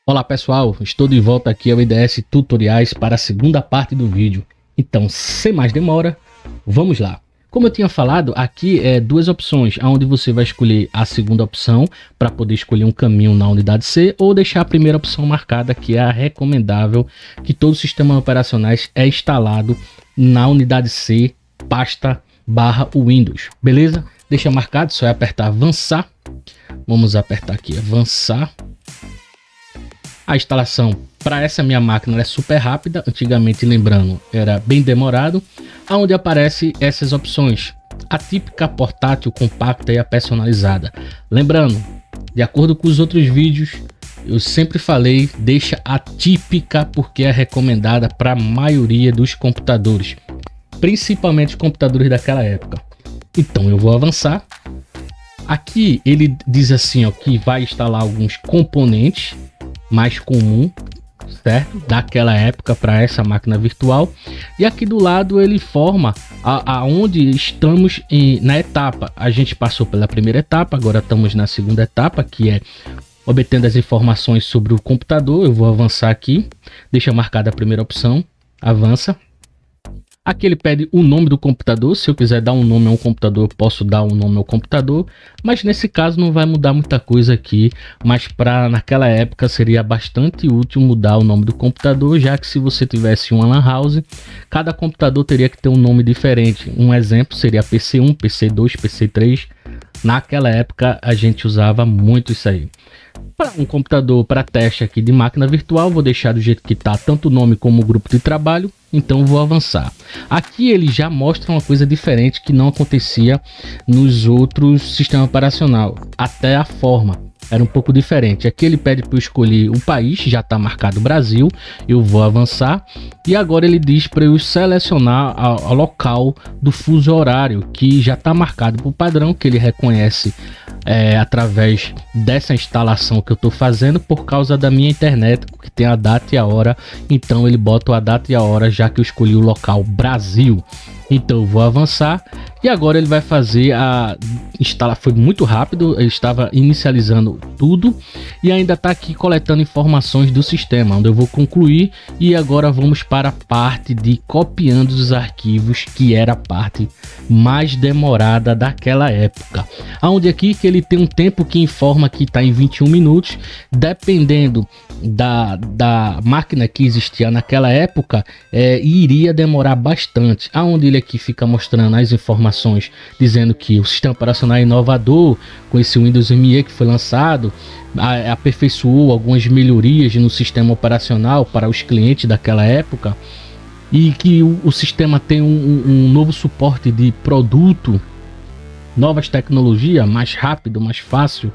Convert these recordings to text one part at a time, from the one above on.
Olá pessoal, estou de volta aqui ao IDS Tutoriais para a segunda parte do vídeo. Então, sem mais demora, vamos lá. Como eu tinha falado, aqui é duas opções, onde você vai escolher a segunda opção para poder escolher um caminho na unidade C ou deixar a primeira opção marcada, que é a recomendável, que todo sistema operacionais é instalado na unidade C, pasta /Windows, beleza? Deixa marcado, só é apertar avançar. Vamos apertar aqui avançar. A instalação para essa minha máquina é super rápida, antigamente, lembrando, era bem demorado, onde aparece essas opções: a típica, portátil, compacta e a personalizada. Lembrando, de acordo com os outros vídeos, eu sempre falei, deixa a típica porque é recomendada para a maioria dos computadores, principalmente os computadores daquela época. Então eu vou avançar. Aqui ele diz assim, ó, que vai instalar alguns componentes mais comum, certo, daquela época para essa máquina virtual, e aqui do lado ele informa aonde estamos na etapa. A gente passou pela primeira etapa, agora estamos na segunda etapa, que é obtendo as informações sobre o computador. Eu vou avançar aqui, deixa marcada a primeira opção, avança. Aqui ele pede o nome do computador. Se eu quiser dar um nome a um computador, eu posso dar um nome ao computador, mas nesse caso não vai mudar muita coisa aqui, mas para naquela época seria bastante útil mudar o nome do computador, já que se você tivesse uma LAN house, cada computador teria que ter um nome diferente. Um exemplo seria PC1, PC2, PC3. Naquela época a gente usava muito isso aí. Para um computador para teste aqui de máquina virtual, vou deixar do jeito que está, tanto o nome como o grupo de trabalho. Então vou avançar. Aqui ele já mostra uma coisa diferente que não acontecia nos outros sistemas operacionais. Até a forma era um pouco diferente. Aqui ele pede para eu escolher o país, já está marcado Brasil. Eu vou avançar. E agora ele diz para eu selecionar o local do fuso horário, que já está marcado por padrão, que ele reconhece através dessa instalação que eu estou fazendo por causa da minha internet, que tem a data e a hora. Então ele bota a data e a hora, já que eu escolhi o local Brasil. Então eu vou avançar e agora ele vai fazer a instalar. Foi muito rápido, ele estava inicializando tudo e ainda está aqui coletando informações do sistema, onde eu vou concluir. E agora vamos para a parte de copiando os arquivos, que era a parte mais demorada daquela época, onde aqui que ele tem um tempo que informa que está em 21 minutos, dependendo da máquina que existia naquela época, iria demorar bastante. Aonde ele aqui fica mostrando as informações, dizendo que o sistema operacional é inovador, com esse Windows ME que foi lançado, aperfeiçoou algumas melhorias no sistema operacional para os clientes daquela época, e que o sistema tem um novo suporte de produto, novas tecnologias, mais rápido, mais fácil.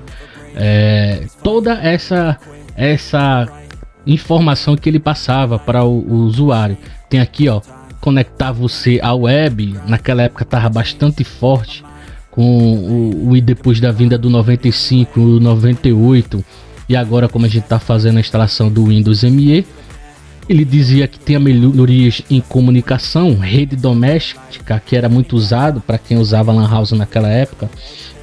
Toda essa informação que ele passava para o usuário. Tem aqui, ó, conectar você à web. Naquela época estava bastante forte, com depois da vinda do 95, o 98, e agora como a gente está fazendo a instalação do Windows ME, ele dizia que tinha melhorias em comunicação, rede doméstica, que era muito usado para quem usava LAN house naquela época.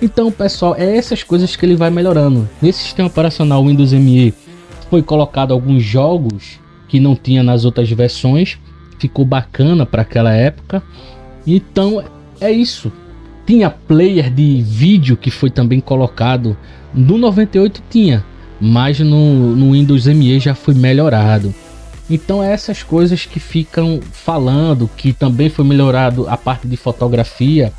Então, pessoal, essas coisas que ele vai melhorando. Nesse sistema operacional Windows ME foi colocado alguns jogos que não tinha nas outras versões, ficou bacana para aquela época. Então é isso. Tinha player de vídeo que foi também colocado no 98, tinha, mas no Windows ME já foi melhorado. Então essas coisas que ficam falando, que também foi melhorado a parte de fotografia.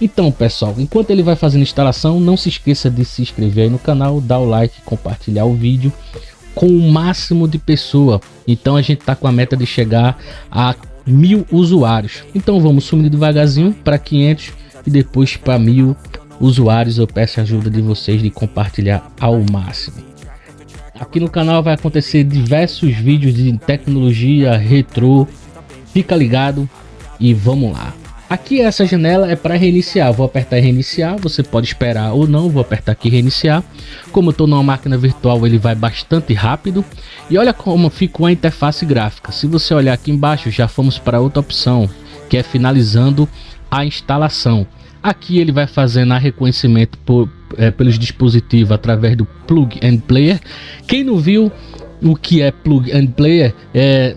Então, pessoal, enquanto ele vai fazendo a instalação, não se esqueça de se inscrever aí no canal, dar o like, compartilhar o vídeo com o máximo de pessoa. Então a gente tá com a meta de chegar a 1000 usuários. Então vamos subindo devagarzinho para 500 e depois para 1000 usuários. Eu peço a ajuda de vocês de compartilhar ao máximo. Aqui no canal vai acontecer diversos vídeos de tecnologia retrô. Fica ligado e vamos lá. Aqui essa janela é para reiniciar. Vou apertar em reiniciar. Você pode esperar ou não. Vou apertar aqui reiniciar. Como eu estou numa máquina virtual, ele vai bastante rápido. E olha como ficou a interface gráfica. Se você olhar aqui embaixo, já fomos para outra opção, que é finalizando a instalação. Aqui ele vai fazendo a reconhecimento pelos dispositivos através do Plug and Player. Quem não viu, o que é plug and play,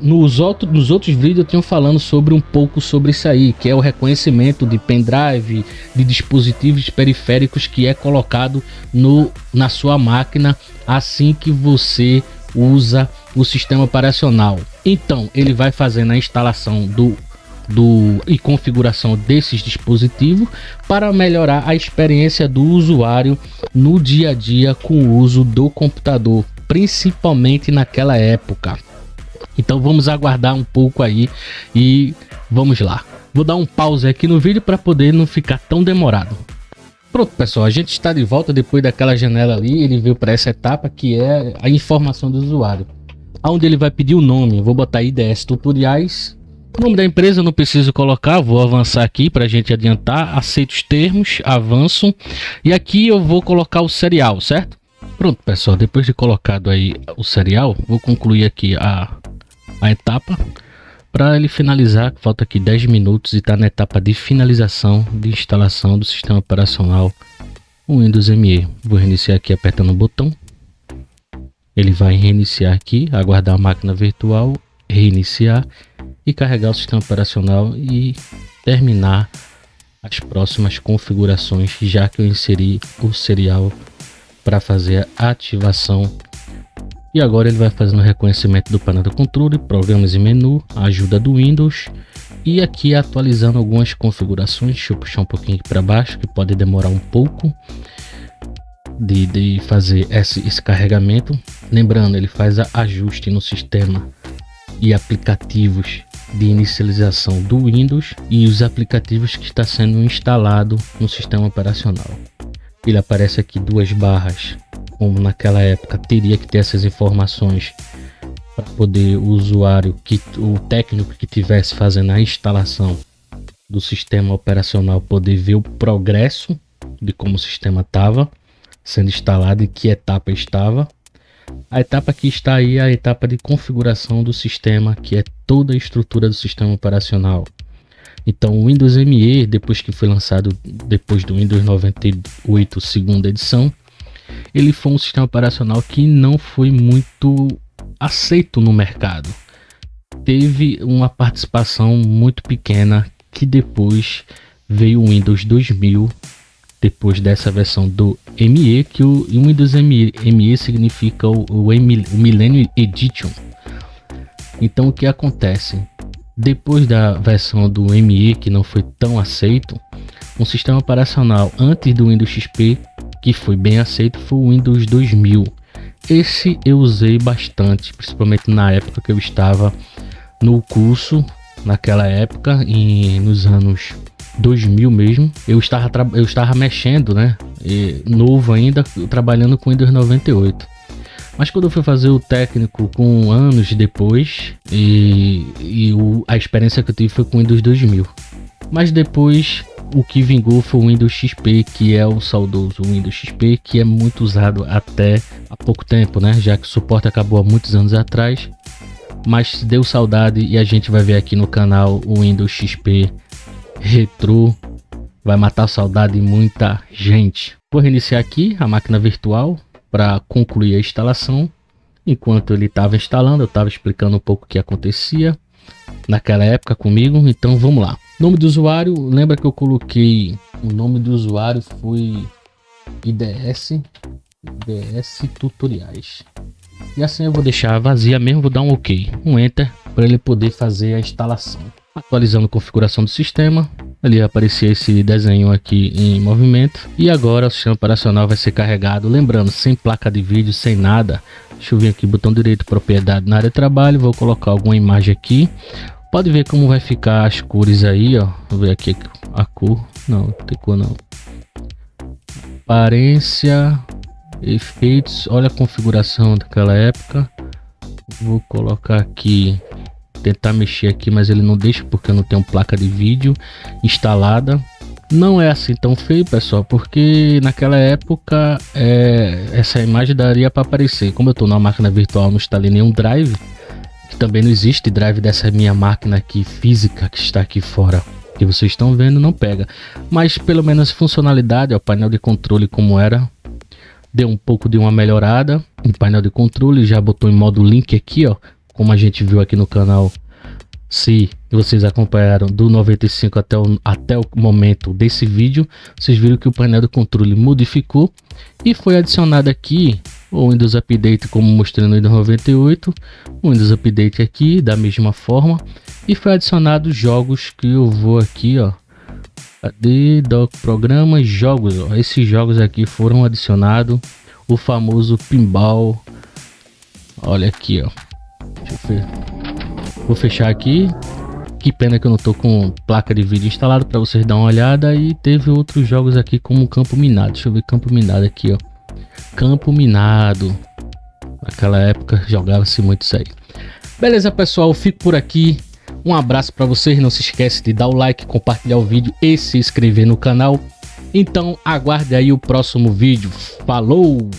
nos outros vídeos eu tinha falando sobre um pouco sobre isso aí, que é o reconhecimento de pendrive, de dispositivos periféricos que é colocado na sua máquina assim que você usa o sistema operacional. Então ele vai fazendo a instalação e configuração desses dispositivos para melhorar a experiência do usuário no dia a dia com o uso do computador, principalmente naquela época. Então vamos aguardar um pouco aí e vamos lá. Vou dar um pause aqui no vídeo para poder não ficar tão demorado. Pronto, pessoal, a gente está de volta depois daquela janela ali. Ele veio para essa etapa que é a informação do usuário, onde ele vai pedir o nome. Eu vou botar IDS Tutoriais. O nome da empresa eu não preciso colocar, vou avançar aqui para a gente adiantar. Aceito os termos, avanço. E aqui eu vou colocar o serial, certo? Pronto, pessoal, depois de colocado aí o serial, vou concluir aqui a etapa para ele finalizar. Falta aqui 10 minutos e está na etapa de finalização de instalação do sistema operacional Windows ME. Vou reiniciar aqui apertando o botão. Ele vai reiniciar aqui, aguardar a máquina virtual, reiniciar e carregar o sistema operacional e terminar as próximas configurações, já que eu inseri o serial para fazer a ativação. E agora ele vai fazendo o reconhecimento do painel de controle, programas e menu, ajuda do Windows e aqui atualizando algumas configurações. Deixa eu puxar um pouquinho aqui para baixo, que pode demorar um pouco de fazer esse carregamento. Lembrando, ele faz ajuste no sistema e aplicativos de inicialização do Windows e os aplicativos que está sendo instalado no sistema operacional. Ele aparece aqui duas barras, como naquela época teria que ter essas informações para poder o usuário, o técnico que estivesse fazendo a instalação do sistema operacional, poder ver o progresso de como o sistema estava sendo instalado e que etapa estava. A etapa que está aí é a etapa de configuração do sistema, que é toda a estrutura do sistema operacional. Então o Windows ME, depois que foi lançado depois do Windows 98 segunda edição, ele foi um sistema operacional que não foi muito aceito no mercado. Teve uma participação muito pequena, que depois veio o Windows 2000, depois dessa versão do ME, que o Windows ME significa o Millennium Edition. Então o que acontece? Depois da versão do ME, que não foi tão aceito, um sistema operacional antes do Windows XP que foi bem aceito foi o Windows 2000. Esse eu usei bastante, principalmente na época que eu estava no curso, naquela época, nos anos 2000 mesmo. Eu estava mexendo, né, novo ainda, trabalhando com Windows 98. Mas quando eu fui fazer o técnico com anos depois, a experiência que eu tive foi com o Windows 2000. Mas depois o que vingou foi o Windows XP, que é o saudoso Windows XP, que é muito usado até há pouco tempo, né? Já que o suporte acabou há muitos anos atrás. Mas deu saudade e a gente vai ver aqui no canal o Windows XP Retro. Vai matar a saudade de muita gente. Vou reiniciar aqui a máquina virtual para concluir a instalação. Enquanto ele estava instalando, eu estava explicando um pouco o que acontecia naquela época comigo. Então vamos lá. Nome do usuário, lembra que eu coloquei o nome do usuário foi IDS Tutoriais. E assim eu vou deixar vazia mesmo, vou dar um OK, um Enter para ele poder fazer a instalação. Atualizando a configuração do sistema, ali vai aparecer esse desenho aqui em movimento. E agora o sistema operacional vai ser carregado, lembrando, sem placa de vídeo, sem nada. Deixa eu vir aqui, botão direito, propriedade na área de trabalho, vou colocar alguma imagem aqui. Pode ver como vai ficar as cores aí, ó. Vou ver aqui a cor. Não tem cor não. Aparência, efeitos. Olha a configuração daquela época. Vou colocar aqui, tentar mexer aqui, mas ele não deixa porque eu não tenho placa de vídeo instalada. Não é assim tão feio, pessoal, porque naquela época essa imagem daria para aparecer. Como eu estou na máquina virtual, não instalei nenhum drive. Também não existe drive dessa minha máquina aqui física que está aqui fora, que vocês estão vendo, não pega. Mas pelo menos funcionalidade, ó, painel de controle como era, deu um pouco de uma melhorada no painel de controle, já botou em modo link aqui, ó, como a gente viu aqui no canal. Se vocês acompanharam do 95 até o momento desse vídeo, vocês viram que o painel de controle modificou e foi adicionado aqui o Windows Update, como mostrei no Windows 98, o Windows Update aqui da mesma forma, e foi adicionado jogos que eu vou aqui, ó, cadê doc programas, jogos, ó, esses jogos aqui foram adicionados, o famoso pinball, olha aqui, ó, deixa eu ver. Vou fechar aqui. Que pena que eu não tô com placa de vídeo instalado para vocês dar uma olhada. E teve outros jogos aqui como Campo Minado. Deixa eu ver Campo Minado aqui, ó. Campo Minado. Naquela época jogava-se muito isso aí. Beleza, pessoal, eu fico por aqui. Um abraço para vocês. Não se esquece de dar o like, compartilhar o vídeo e se inscrever no canal. Então aguarde aí o próximo vídeo. Falou!